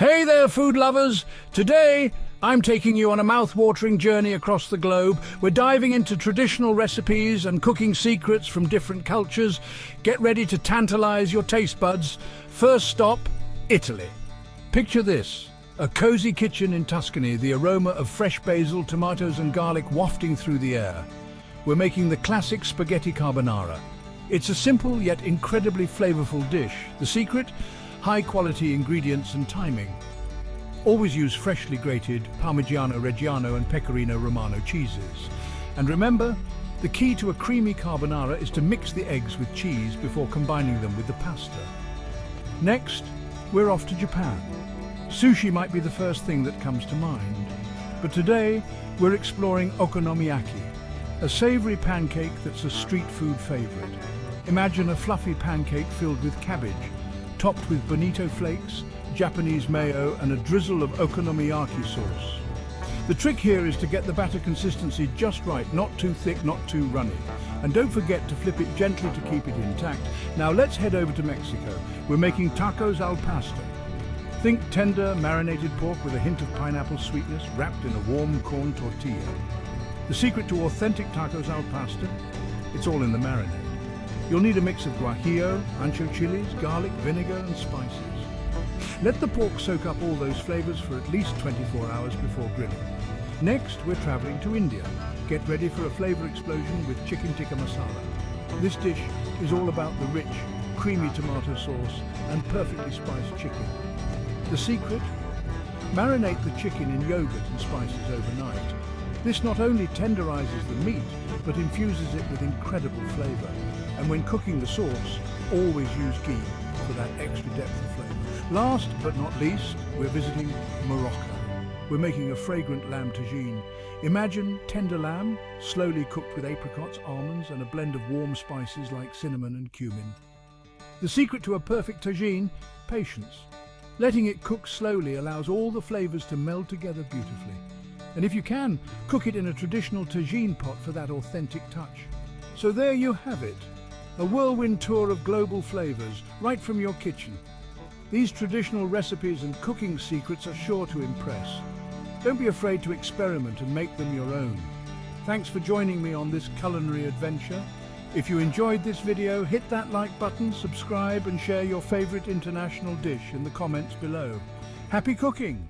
Hey there, food lovers! Today, I'm taking you on a mouth-watering journey across the globe. We're diving into traditional recipes and cooking secrets from different cultures. Get ready to tantalize your taste buds. First stop, Italy. Picture this, a cozy kitchen in Tuscany, the aroma of fresh basil, tomatoes and garlic wafting through the air. We're making the classic spaghetti carbonara. It's a simple yet incredibly flavorful dish. The secret? High-quality ingredients and timing. Always use freshly grated Parmigiano Reggiano and Pecorino Romano cheeses. And remember, the key to a creamy carbonara is to mix the eggs with cheese before combining them with the pasta. Next, we're off to Japan. Sushi might be the first thing that comes to mind, but today we're exploring okonomiyaki, a savory pancake that's a street food favorite. Imagine a fluffy pancake filled with cabbage, topped with bonito flakes, Japanese mayo and a drizzle of okonomiyaki sauce. The trick here is to get the batter consistency just right, not too thick, not too runny. And don't forget to flip it gently to keep it intact. Now let's head over to Mexico. We're making tacos al pastor. Think tender, marinated pork with a hint of pineapple sweetness wrapped in a warm corn tortilla. The secret to authentic tacos al pastor? It's all in the marinade. You'll need a mix of guajillo, ancho chilies, garlic, vinegar and spices. Let the pork soak up all those flavors for at least 24 hours before grilling. Next, we're traveling to India. Get ready for a flavor explosion with chicken tikka masala. This dish is all about the rich, creamy tomato sauce and perfectly spiced chicken. The secret? Marinate the chicken in yogurt and spices overnight. This not only tenderizes the meat, but infuses it with incredible flavor. And when cooking the sauce, always use ghee for that extra depth of flavor. Last but not least, we're visiting Morocco. We're making a fragrant lamb tagine. Imagine tender lamb, slowly cooked with apricots, almonds, and a blend of warm spices like cinnamon and cumin. The secret to a perfect tagine? Patience. Letting it cook slowly allows all the flavors to meld together beautifully. And if you can, cook it in a traditional tagine pot for that authentic touch. So there you have it. A whirlwind tour of global flavors, right from your kitchen. These traditional recipes and cooking secrets are sure to impress. Don't be afraid to experiment and make them your own. Thanks for joining me on this culinary adventure. If you enjoyed this video, hit that like button, subscribe and share your favorite international dish in the comments below. Happy cooking!